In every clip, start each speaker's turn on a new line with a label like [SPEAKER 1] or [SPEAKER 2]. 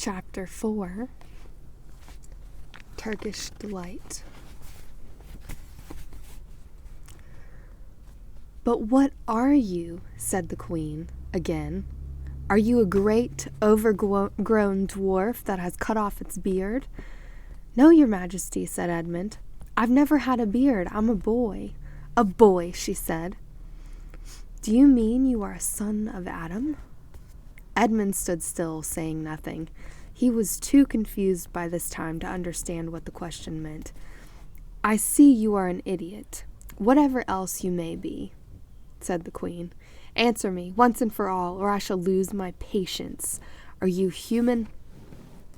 [SPEAKER 1] Chapter 4. Turkish Delight. "But what are you?" said the queen again. "Are you a great, overgrown dwarf that has cut off its beard?" "No, your majesty," said Edmund. "I've never had a beard. I'm a boy." "A boy," she said. "Do you mean you are a son of Adam?" Edmund stood still, saying nothing. He was too confused by this time to understand what the question meant. "I see you are an idiot, whatever else you may be," said the queen. "Answer me, once and for all, or I shall lose my patience. Are you human?"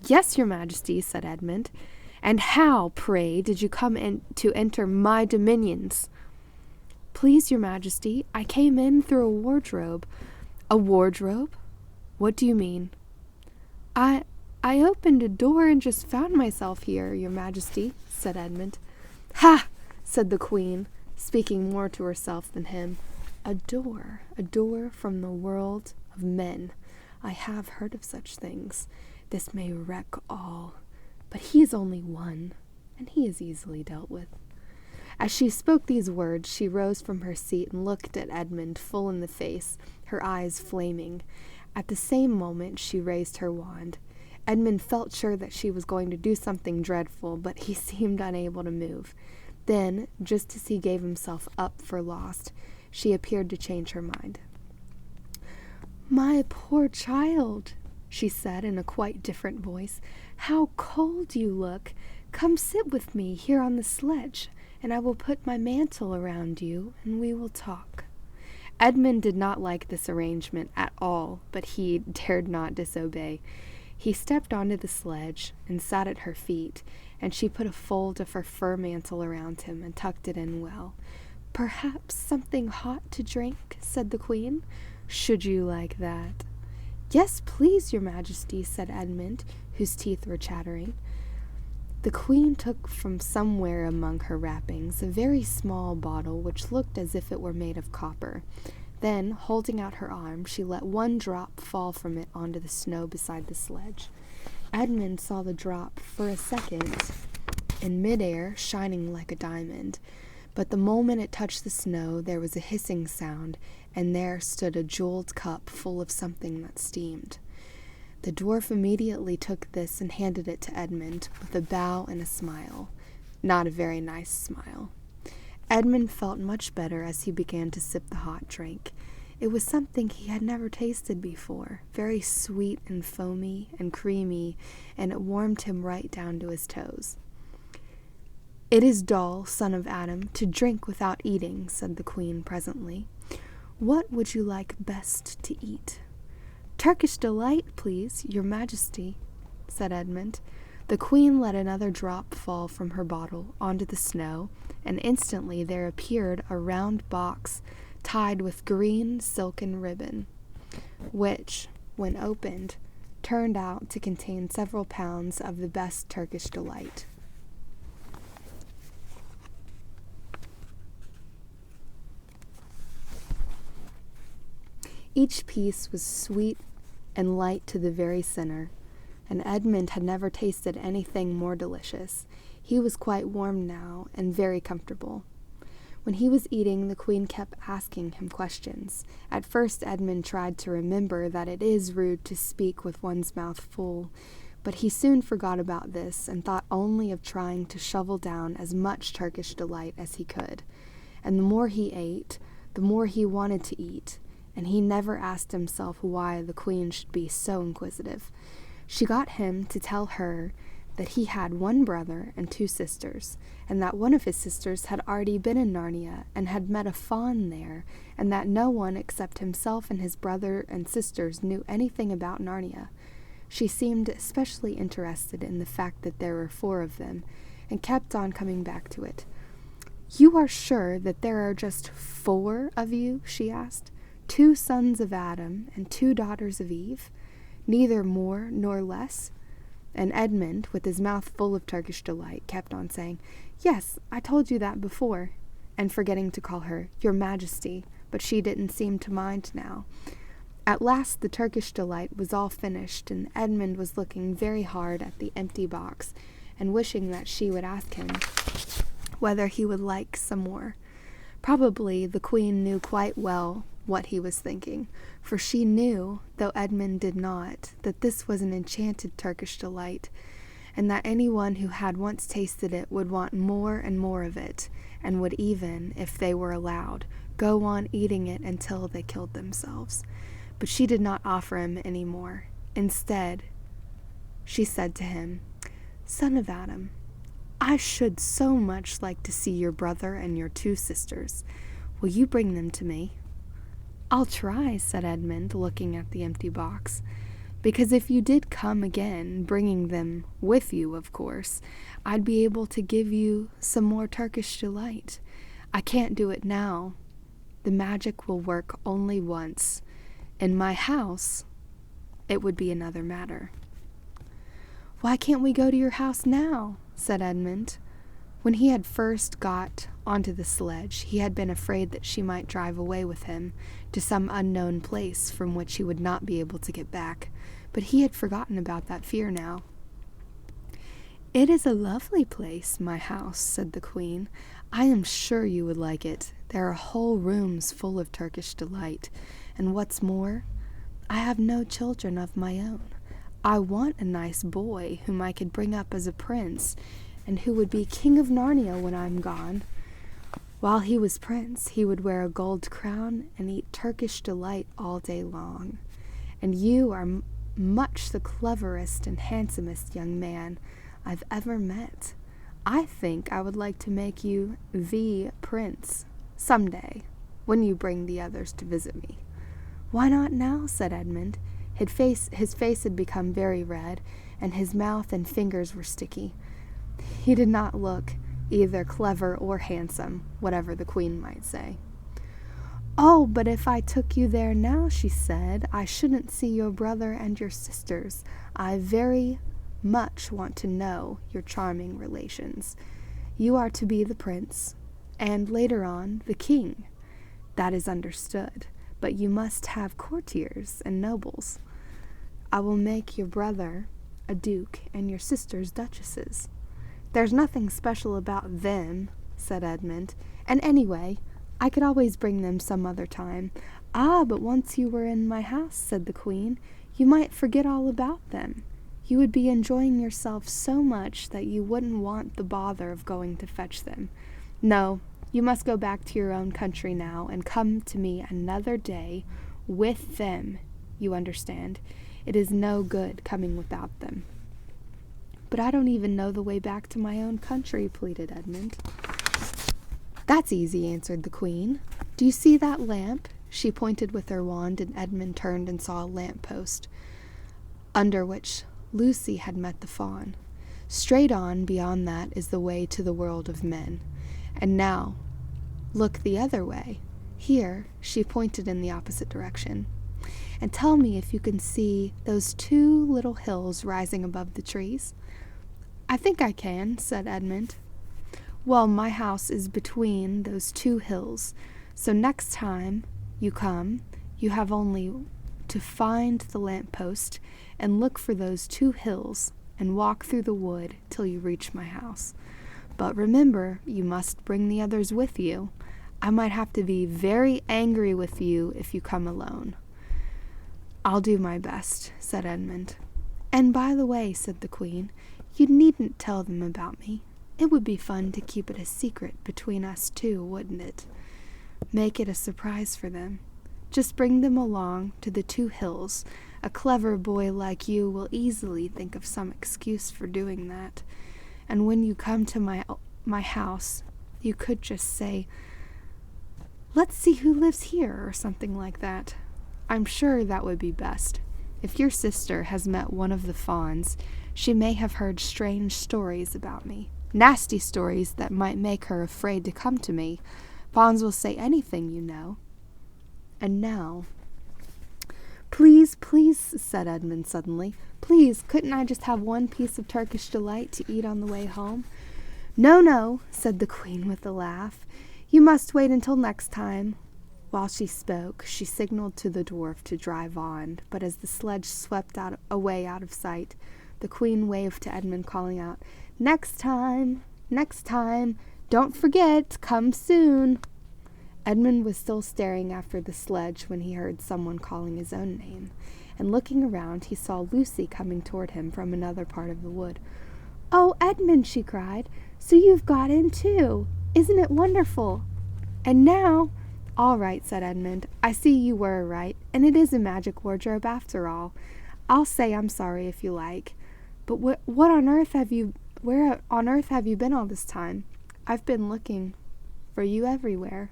[SPEAKER 1] "Yes, your majesty," said Edmund. "And how, pray, did you come in to enter my dominions?" "Please, your majesty, I came in through a wardrobe." "A wardrobe? What do you mean?" I opened a door and just found myself here, your majesty," said Edmund. "Ha!" said the queen, speaking more to herself than him. A door from the world of men. I have heard of such things. This may wreck all, but he is only one, and he is easily dealt with." As she spoke these words, she rose from her seat and looked at Edmund full in the face, her eyes flaming. At the same moment she raised her wand. Edmund felt sure that she was going to do something dreadful, but he seemed unable to move. Then, just as he gave himself up for lost, she appeared to change her mind. "My poor child," she said in a quite different voice, "how cold you look. Come sit with me here on the sledge, and I will put my mantle around you, and we will talk." Edmund did not like this arrangement at all, but he dared not disobey. He stepped onto the sledge and sat at her feet, and she put a fold of her fur mantle around him and tucked it in well. "Perhaps something hot to drink," said the queen. "Should you like that?" "Yes, please, your majesty," said Edmund, whose teeth were chattering. The queen took from somewhere among her wrappings a very small bottle which looked as if it were made of copper. Then, holding out her arm, she let one drop fall from it onto the snow beside the sledge. Edmund saw the drop for a second in midair, shining like a diamond. But the moment it touched the snow, there was a hissing sound, and there stood a jeweled cup full of something that steamed. The dwarf immediately took this and handed it to Edmund with a bow and a smile. Not a very nice smile. Edmund felt much better as he began to sip the hot drink. It was something he had never tasted before, very sweet and foamy and creamy, and it warmed him right down to his toes. "It is dull, son of Adam, to drink without eating," said the queen presently. "What would you like best to eat?" "Turkish Delight, please, your majesty," said Edmund. The queen let another drop fall from her bottle onto the snow, and instantly there appeared a round box tied with green silken ribbon, which, when opened, turned out to contain several pounds of the best Turkish Delight. Each piece was sweet and light to the very center, and Edmund had never tasted anything more delicious. He was quite warm now and very comfortable. When he was eating, the queen kept asking him questions. At first Edmund tried to remember that it is rude to speak with one's mouth full, but he soon forgot about this and thought only of trying to shovel down as much Turkish Delight as he could. And the more he ate, the more he wanted to eat, and he never asked himself why the queen should be so inquisitive. She got him to tell her that he had one brother and two sisters, and that one of his sisters had already been in Narnia and had met a faun there, and that no one except himself and his brother and sisters knew anything about Narnia. She seemed especially interested in the fact that there were 4 of them, and kept on coming back to it. "You are sure that there are just 4 of you?" she asked. "2 sons of Adam and 2 daughters of Eve? Neither more nor less?" And Edmund, with his mouth full of Turkish Delight, kept on saying, "Yes, I told you that before," and forgetting to call her your majesty, but she didn't seem to mind now. At last the Turkish delight was all finished, and Edmund was looking very hard at the empty box and wishing that she would ask him whether he would like some more. Probably the queen knew quite well what he was thinking, for she knew, though Edmund did not, that this was an enchanted Turkish delight, and that anyone who had once tasted it would want more and more of it, and would even, if they were allowed, go on eating it until they killed themselves. But she did not offer him any more. Instead, she said to him, "Son of Adam, I should so much like to see your brother and your 2 sisters. Will you bring them to me?" "I'll try," said Edmund, looking at the empty box. "Because if you did come again, bringing them with you, of course, I'd be able to give you some more Turkish delight. I can't do it now. The magic will work only once. In my house, it would be another matter." "Why can't we go to your house now?" said Edmund. When he had first got onto the sledge, he had been afraid that she might drive away with him to some unknown place from which he would not be able to get back, but he had forgotten about that fear now. "It is a lovely place, my house," said the queen. "I am sure you would like it. There are whole rooms full of Turkish delight, and what's more, I have no children of my own. I want a nice boy whom I could bring up as a prince, and who would be king of Narnia when I'm gone. While he was prince, he would wear a gold crown and eat Turkish delight all day long. And you are much the cleverest and handsomest young man I've ever met. I think I would like to make you the prince someday, when you bring the others to visit me." "Why not now?" said Edmund. His face had become very red, and his mouth and fingers were sticky. He did not look either clever or handsome, whatever the queen might say. "Oh, but if I took you there now," she said, "I shouldn't see your brother and your sisters. I very much want to know your charming relations. You are to be the prince, and later on the king. That is understood, but you must have courtiers and nobles. I will make your brother a duke and your sisters duchesses." "There's nothing special about them," said Edmund, "and anyway, I could always bring them some other time." "Ah, but once you were in my house," said the queen, "you might forget all about them. You would be enjoying yourself so much that you wouldn't want the bother of going to fetch them. No, you must go back to your own country now, and come to me another day with them, you understand. It is no good coming without them." "But I don't even know the way back to my own country," pleaded Edmund. "That's easy," answered the queen. "Do you see that lamp?" She pointed with her wand, and Edmund turned and saw a lamp post, under which Lucy had met the fawn. "Straight on beyond that is the way to the world of men. And now, look the other way. Here," she pointed in the opposite direction, "and tell me if you can see those 2 little hills rising above the trees." "I think I can," said Edmund. "Well, my house is between those 2 hills, so next time you come, you have only to find the lamp-post and look for those 2 hills and walk through the wood till you reach my house. But remember, you must bring the others with you. I might have to be very angry with you if you come alone." "I'll do my best," said Edmund. "And by the way," said the queen, "you needn't tell them about me. It would be fun to keep it a secret between us 2, wouldn't it? Make it a surprise for them. Just bring them along to the 2 hills. A clever boy like you will easily think of some excuse for doing that. And when you come to my house, you could just say, 'Let's see who lives here,' or something like that. I'm sure that would be best. If your sister has met one of the fawns, she may have heard strange stories about me. Nasty stories that might make her afraid to come to me. Fawns will say anything, you know. And now—" "Please, please," said Edmund suddenly, "please, couldn't I just have one piece of Turkish delight to eat on the way home?" "No, no," said the queen with a laugh. "You must wait until next time. While she spoke, she signaled to the dwarf to drive on, but as the sledge swept away out of sight, the queen waved to Edmund, calling out, next time, don't forget, come soon." Edmund was still staring after the sledge when he heard someone calling his own name, and looking around he saw Lucy coming toward him from another part of the wood. "Oh, Edmund," she cried, "so you've got in too! Isn't it wonderful? And now—" "All right," said Edmund. "I see you were right, and it is a magic wardrobe after all. I'll say I'm sorry if you like. But where on earth have you been all this time? I've been looking for you everywhere."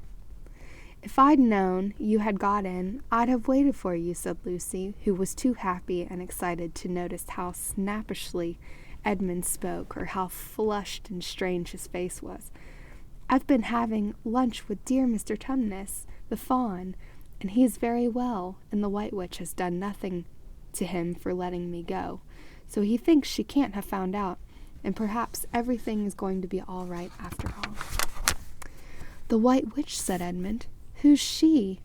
[SPEAKER 1] "If I'd known you had got in, I'd have waited for you," said Lucy, who was too happy and excited to notice how snappishly Edmund spoke, or how flushed and strange his face was. "I've been having lunch with dear Mr. Tumnus, the fawn, and he is very well, and the White Witch has done nothing to him for letting me go, so he thinks she can't have found out, and perhaps everything is going to be all right after all." "The White Witch," said Edmund. "Who's she?"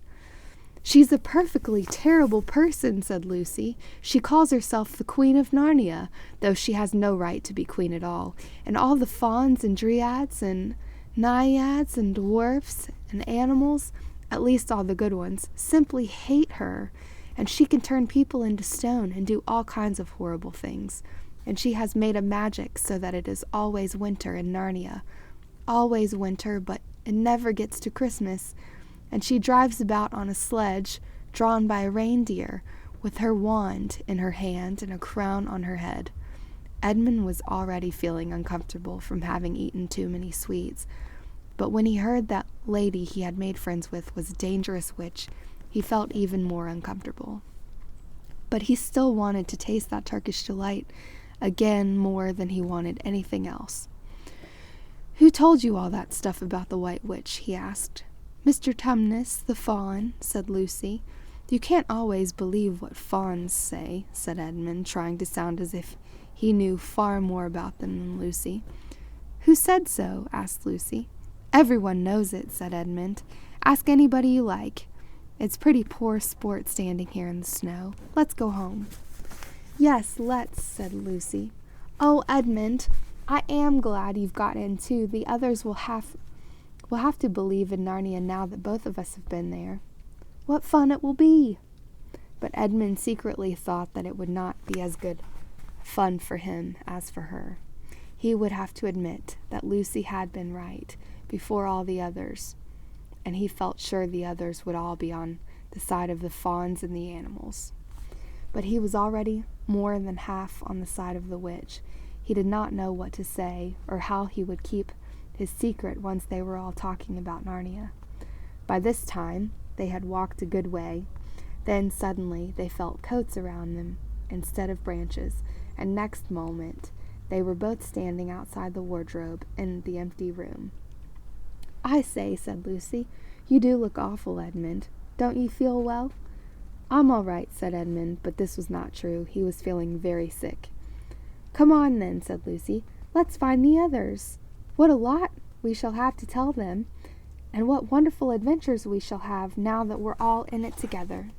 [SPEAKER 1] "She's a perfectly terrible person," said Lucy. "She calls herself the Queen of Narnia, though she has no right to be queen at all, and all the fauns and dryads and naiads and dwarfs and animals, at least all the good ones, simply hate her, and she can turn people into stone and do all kinds of horrible things, and she has made a magic so that it is always winter in Narnia, always winter, but it never gets to Christmas, and she drives about on a sledge drawn by a reindeer, with her wand in her hand and a crown on her head." Edmund was already feeling uncomfortable from having eaten too many sweets, but when he heard that lady he had made friends with was a dangerous witch, he felt even more uncomfortable. But he still wanted to taste that Turkish delight again more than he wanted anything else. "Who told you all that stuff about the White Witch?" he asked. "Mr. Tumnus, the fawn," said Lucy. "You can't always believe what fawns say," said Edmund, trying to sound as if he knew far more about them than Lucy. "Who said so?" asked Lucy. "Everyone knows it," said Edmund. "Ask anybody you like. It's pretty poor sport standing here in the snow. Let's go home." "Yes, let's," said Lucy. "Oh, Edmund, I am glad you've got in too. The others will have to believe in Narnia now that both of us have been there. What fun it will be!" But Edmund secretly thought that it would not be as good fun for him as for her. He would have to admit that Lucy had been right before all the others, and he felt sure the others would all be on the side of the fawns and the animals. But he was already more than half on the side of the witch. He did not know what to say, or how he would keep his secret once they were all talking about Narnia. By this time, they had walked a good way. Then suddenly they felt coats around them instead of branches, and next moment they were both standing outside the wardrobe in the empty room. "I say," said Lucy, "you do look awful, Edmund. Don't you feel well?" "I'm all right," said Edmund, but this was not true. He was feeling very sick. "Come on, then," said Lucy. "Let's find the others. What a lot we shall have to tell them, and what wonderful adventures we shall have now that we're all in it together."